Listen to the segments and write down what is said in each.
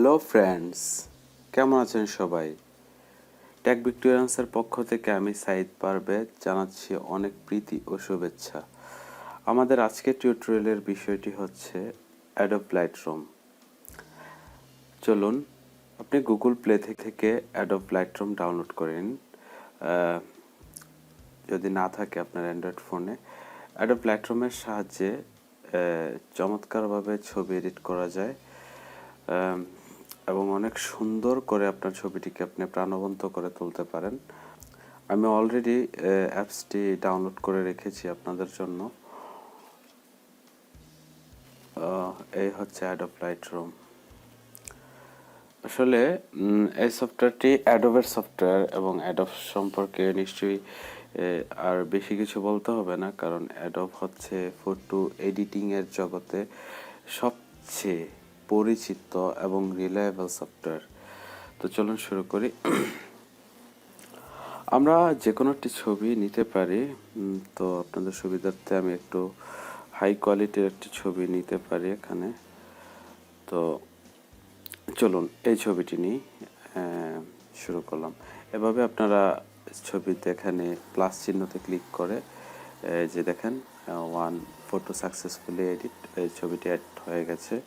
Hello friends, কেমন আছেন সবাই? টেক ভিক্টোরিয়ান্সের পক্ষ থেকে আমি সাইদ পারভেজ জানাচ্ছি অনেক প্রীতি ও শুভেচ্ছা। আমাদের আজকের টিউটোরিয়ালের বিষয়টি হচ্ছে অ্যাডোব লাইটরুম। চলুন আপনি গুগল প্লে থেকে অ্যাডোব লাইটরুম ডাউনলোড করেন। যদি না থাকে আপনার অ্যান্ড্রয়েড ফোনে, অ্যাডোব লাইটরুমের সাহায্যে চমৎকারভাবে ছবি এডিট করা যায় এবং অনেক সুন্দর করে আপনার ছবিটিকে আপনি প্রাণবন্ত করে তুলতে পারেন। আমি অলরেডি অ্যাপসটি ডাউনলোড করে রেখেছি আপনাদের জন্য। এই হচ্ছে অ্যাডোব লাইটরুম। আসলে এই সফটওয়্যারটি অ্যাডোবের সফটওয়্যার এবং অ্যাডোব সম্পর্কে নিশ্চয়ই আর বেশি কিছু বলতে হবে না, কারণ অ্যাডোব হচ্ছে ফটো এডিটিংয়ের জগতে সবচেয়ে পরিচিত এবং রিলায়েবল সফটওয়্যার। তো চলুন শুরু করি। আমরা যে কোনো একটি ছবি নিতে পারি। তো আপনাদের সুবিধার্থে আমি একটু হাই কোয়ালিটির একটি ছবি নিতে পারি এখানে। তো চলুন এই ছবিটি নিয়ে শুরু করলাম। এভাবে আপনারা ছবিতে এখানে প্লাস চিহ্নতে ক্লিক করে যে দেখেন ওয়ান ফটো সাকসেসফুলি এডিট, এই ছবিটি অ্যাড হয়ে গেছে।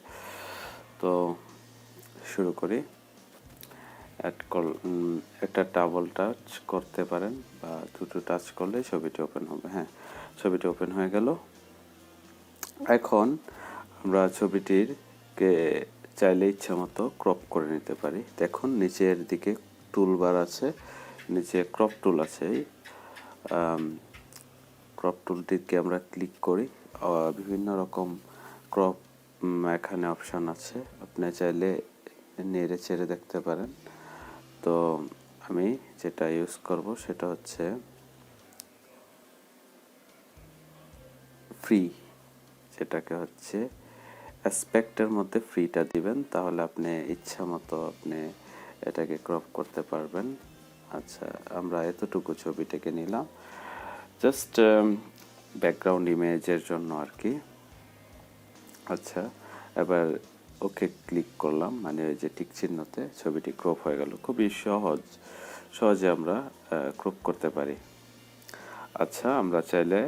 তো শুরু করি। একটা ডাবল টাচ করতে পারেন বা দুটো টাচ করলে ছবিটি ওপেন হবে। হ্যাঁ, ছবিটি ওপেন হয়ে গেল। এখন আমরা ছবিটিরকে চাইলে ইচ্ছা মতো ক্রপ করে নিতে পারি। দেখুন নিচের দিকে টুলবার আছে, নিচে ক্রপ টুল আছে। ক্রপ টুলটিকে আমরা ক্লিক করি, বিভিন্ন রকম ক্রপ এখানে অপশান আছে, আপনি চাইলে নেড়ে চেড়ে দেখতে পারেন। তো আমি যেটা ইউজ করব সেটা হচ্ছে ফ্রি, যেটাকে হচ্ছে অ্যাসপেক্টের মধ্যে ফ্রিটা দিবেন, তাহলে আপনি ইচ্ছা মতো আপনি এটাকে ক্রপ করতে পারবেন। আচ্ছা, আমরা এতটুকু ছবিটাকে নিলাম জাস্ট ব্যাকগ্রাউন্ড ইমেজের জন্য আর কি। আচ্ছা, এবার ওকে ক্লিক করলাম, মানে ওই যে টিক চিহ্নতে, ছবিটি ক্রপ হয়ে গেল। খুবই সহজে আমরা ক্রপ করতে পারি। আচ্ছা, আমরা চাইলে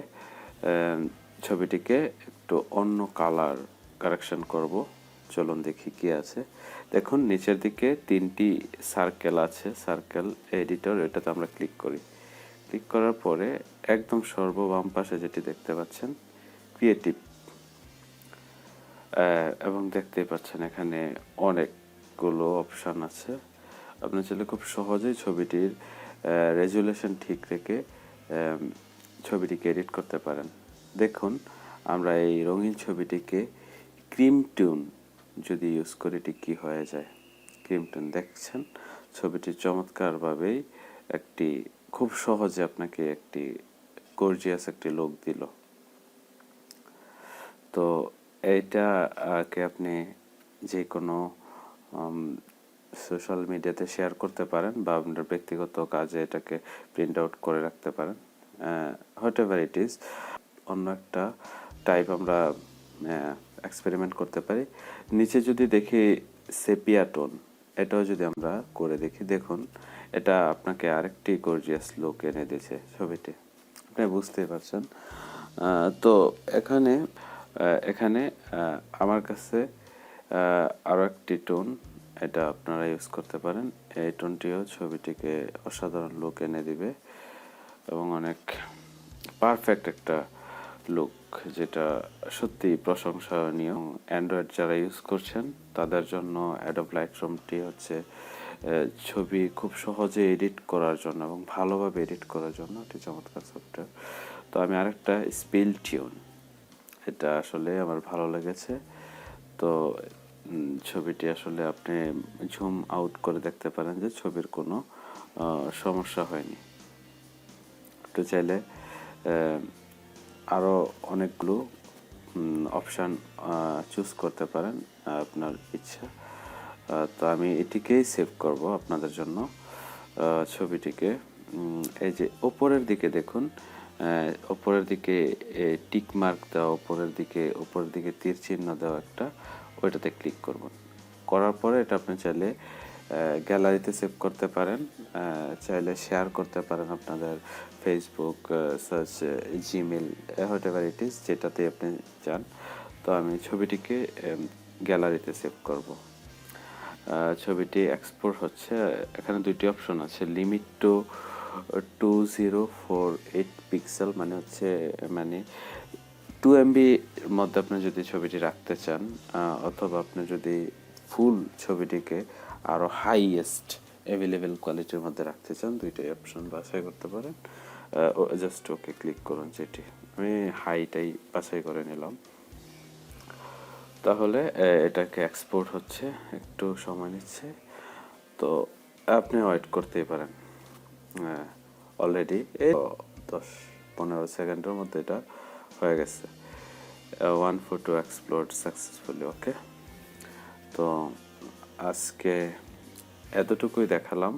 ছবিটিকে একটু অন্য কালার কারেকশন করব। চলুন দেখি কি আছে। দেখুন নিচের দিকে তিনটি সার্কেল আছে, সার্কেল এডিটর, এটাতে আমরা ক্লিক করি। ক্লিক করার পরে একদম সর্ববাম পাশে যেটি দেখতে পাচ্ছেন ক্রিয়েটিভ, এবং দেখতেই পাচ্ছেন এখানে অনেকগুলো অপশান আছে। আপনি চাইলে খুব সহজেই ছবিটির রেজুলেশন ঠিক রেখে ছবিটিকে এডিট করতে পারেন। দেখুন আমরা এই রঙিন ছবিটিকে ক্রিম টিউন যদি ইউজ করি এটি কী হয়ে যায়। ক্রিম টিউন দেখছেন, ছবিটি চমৎকারভাবেই একটি খুব সহজে আপনাকে একটি গর্জিয়াস একটি লুক দিল। তো এইটাকে আপনি যে কোনো সোশ্যাল মিডিয়াতে শেয়ার করতে পারেন বা আপনার ব্যক্তিগত কাজে এটাকে প্রিন্ট আউট করে রাখতে পারেন, হোয়াট এভার ইট ইজ। অন্য একটা টাইপ আমরা এক্সপেরিমেন্ট করতে পারি। নিচে যদি দেখি সেপিয়া টোন, এটাও যদি আমরা করে দেখি, দেখুন এটা আপনাকে আরেকটি গর্জিয়াস লুক এনে দিয়েছে ছবিটি, আপনি বুঝতেই পারছেন। তো এখানে আমার কাছে আরও একটি টোন, এটা আপনারা ইউজ করতে পারেন। এই টোনটিও ছবিটিকে অসাধারণ লুক এনে দিবে এবং অনেক পারফেক্ট একটা লুক, যেটা সত্যি প্রশংসনীয়। অ্যান্ড্রয়েড যারা ইউজ করছেন তাদের জন্য অ্যাডোব লাইটরুমটি হচ্ছে ছবি খুব সহজে এডিট করার জন্য এবং ভালোভাবে এডিট করার জন্য একটি চমৎকার সফটওয়্যার। তো আমি আরেকটা স্পেল টিউন, এটা আসলে আমার ভালো লেগেছে। তো ছবিটি আসলে আপনি জুম আউট করে দেখতে পারেন যে ছবির কোনো সমস্যা হয়নি। একটু চাইলে আরও অনেকগুলো অপশান চুজ করতে পারেন আপনার ইচ্ছা। তো আমি এটিকেই সেভ করব আপনাদের জন্য ছবিটিকে। এই যে ওপরের দিকে দেখুন, ওপরের দিকে টিক মার্ক দেওয়া, ওপরের দিকে তীর চিহ্ন দেওয়া একটা, ওইটাতে ক্লিক করবেন। করার পরে এটা আপনি চাইলে গ্যালারিতে সেভ করতে পারেন, চাইলে শেয়ার করতে পারেন আপনাদের Facebook, search, Gmail, what ever it is, যেটাতে আপনি চান। তো আমি ছবিটিকে গ্যালারিতে সেভ করব। ছবিটি এক্সপোর্ট হচ্ছে, এখানে দুইটি অপশন আছে, লিমিট টু 2048 পিক্সেল, মানে হচ্ছে মানে 2 MB মধ্যে আপনি যদি ছবিটি রাখতে চান, অথবা আপনি যদি ফুল ছবিটিকে আরও হাইয়েস্ট অ্যাভেলেবেল কোয়ালিটির মধ্যে রাখতে চান, দুইটাই অপশন বাছাই করতে পারেন। জাস্ট ওকে ক্লিক করুন, যেটি আমি হাইটাই বাছাই করে নিলাম। তাহলে এটাকে এক্সপোর্ট হচ্ছে, একটু সময় নিচ্ছে, তো আপনি ওয়েট করতেই পারেন। অলরেডি 10-15 সেকেন্ডের মধ্যে এটা হয়ে গেছে। 1 ফটো এক্সপ্লোর্ড সাকসেসফুলি। ওকে, তো আজকে এতটুকুই দেখালাম।